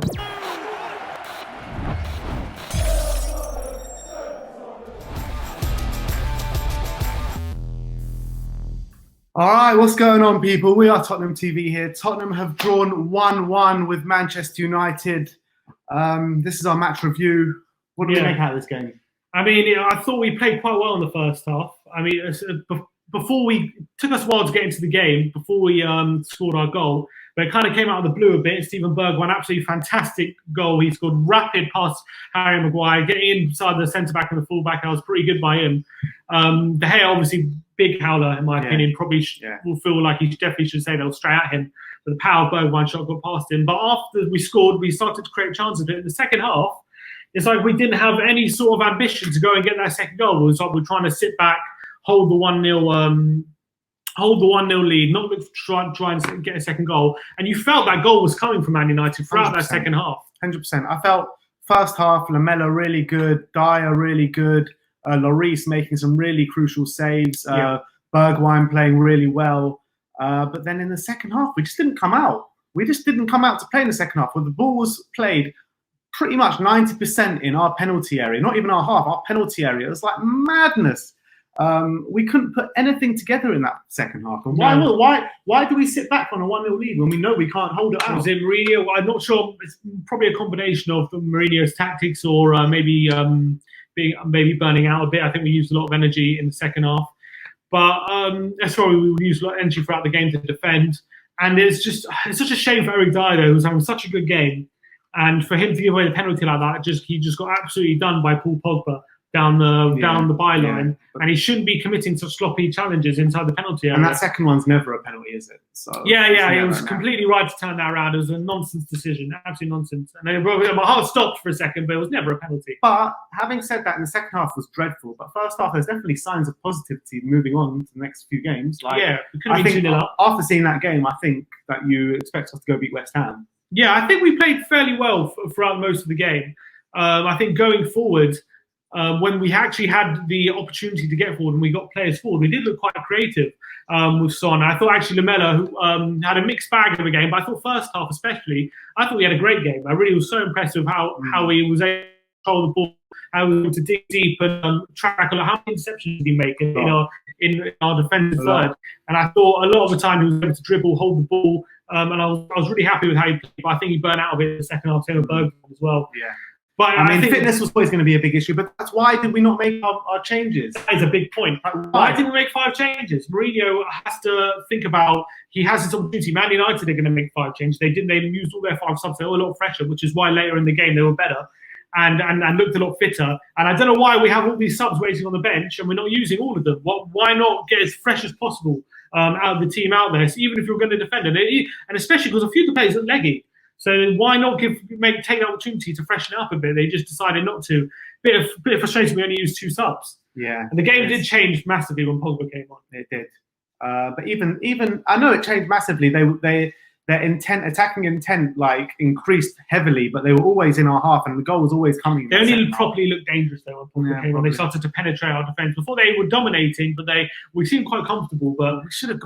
All right, what's going on, people? We are Tottenham TV here. Tottenham have drawn 1-1 with Manchester United. This is our match review. What do we make out of this game? I mean, I thought we played quite well in the first half. I mean, it took us a while to get into the game before we scored our goal, but it kind of came out of the blue a bit. Steven Bergwijn, absolutely fantastic goal. He scored rapid past Harry Maguire, getting inside the centre-back and the full-back. That was pretty good by him. De Gea, obviously, big howler, in my opinion. Probably will feel like he definitely should say they'll straight at him. But the power of Bergwijn shot got past him. But after we scored, we started to create chances. But in the second half, it's like we didn't have any sort of ambition to go and get that second goal. It was like we're trying to sit back, hold the 1-0 lead, not try and get a second goal. And you felt that goal was coming from Man United throughout that second half. 100%. I felt first half, Lamela really good, Dyer really good, Lloris making some really crucial saves, Bergwijn playing really well. But then in the second half, we just didn't come out. We just didn't come out to play in the second half. When the ball was played pretty much 90% in our penalty area, not even our half, our penalty area. It was like madness. We couldn't put anything together in that second half. And why do we sit back on a 1-0 lead when we know we can't hold it out? Was it Mourinho? I'm not sure. It's probably a combination of Mourinho's tactics or maybe burning out a bit. I think we used a lot of energy in the second half. But that's why we used a lot of energy throughout the game to defend. And it's such a shame for Eric Dyer, who was having such a good game. And for him to give away the penalty like that, he just got absolutely done by Paul Pogba down the byline, and he shouldn't be committing such sloppy challenges inside the penalty area. And that second one's never a penalty, is it? So he was completely right to turn that around. It was a nonsense decision, absolute nonsense. And then my heart stopped for a second, but it was never a penalty. But having said that, in the second half was dreadful. But first half, there's definitely signs of positivity moving on to the next few games. I think after seeing that game, I think that you expect us to go beat West Ham. Yeah, I think we played fairly well throughout most of the game. I think going forward, when we actually had the opportunity to get forward and we got players forward, we did look quite creative with Son. I thought actually Lamela had a mixed bag of a game, but I thought first half especially, I thought he had a great game. I really was so impressed with how he was able to control the ball, how he was able to dig deep and track how many interceptions did he make in our defensive third. And I thought a lot of the time he was able to dribble, hold the ball, and I was really happy with how he played. But I think he burned out a bit in the second half, same with Bergwijn as well. Yeah. But I think fitness was always going to be a big issue, but that's why did we not make our changes? That is a big point. Why didn't we make 5 changes? Mourinho has to think about, he has this opportunity. Man United are going to make 5 changes. They didn't. They used all their 5 subs. They were a lot fresher, which is why later in the game they were better and looked a lot fitter. And I don't know why we have all these subs waiting on the bench and we're not using all of them. Why not get as fresh as possible out of the team out there? So even if you're going to defend it, and especially because a few of the players are leggy. So why not take the opportunity to freshen it up a bit? They just decided not to. Bit of frustration. We only used 2 subs. Yeah, and the game did change massively when Pogba came on. It did. But even I know it changed massively. Their attacking intent, increased heavily, but they were always in our half, and the goal was always coming. They only properly looked dangerous though when Pogba came on. They started to penetrate our defence. Before they were dominating, but we seemed quite comfortable. But we should have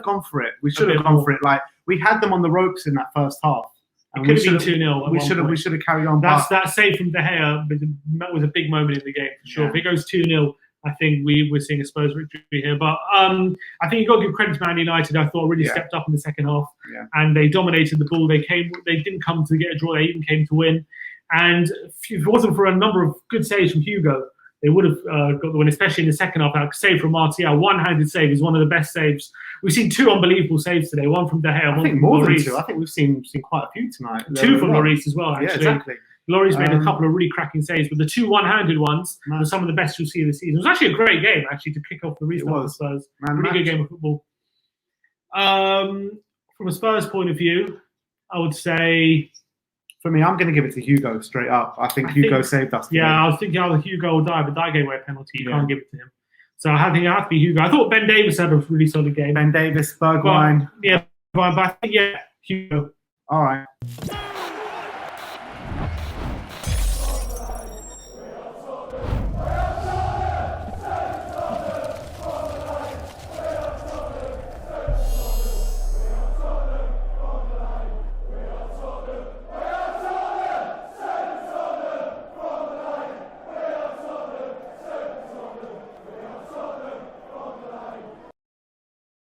gone for it. We should have gone for it. We had them on the ropes in that first half. It could have been 2-0. We should have carried on. That save from De Gea was a big moment in the game for sure. Yeah. If it goes 2-0, I think we're seeing a Spurs victory here. But I think you've got to give credit to Man United. I thought really stepped up in the second half, and they dominated the ball. They didn't come to get a draw. They even came to win. And if it wasn't for a number of good saves from Hugo, they would have got the win, especially in the second half. That save from Martial, one-handed save, is one of the best saves. We've seen 2 unbelievable saves today. One from De Gea, one from more Lloris. than 2. I think we've seen quite a few tonight. 2 from Lloris as well, actually. Yeah, exactly. Lloris made a couple of really cracking saves, but the 2 one-handed ones were some of the best you'll see of the season. It was actually a great game, actually, to kick off the restart of Spurs. Really good game of football. From a Spurs point of view, I would say... For me, I'm going to give it to Hugo straight up. I think Hugo saved us today. Yeah, I was thinking either Hugo or Dyer, but Dyer gave away a penalty. You can't give it to him. So I think it has to be Hugo. I thought Ben Davies had a really solid game. Ben Davies, Bergwijn. But I think, Hugo. All right.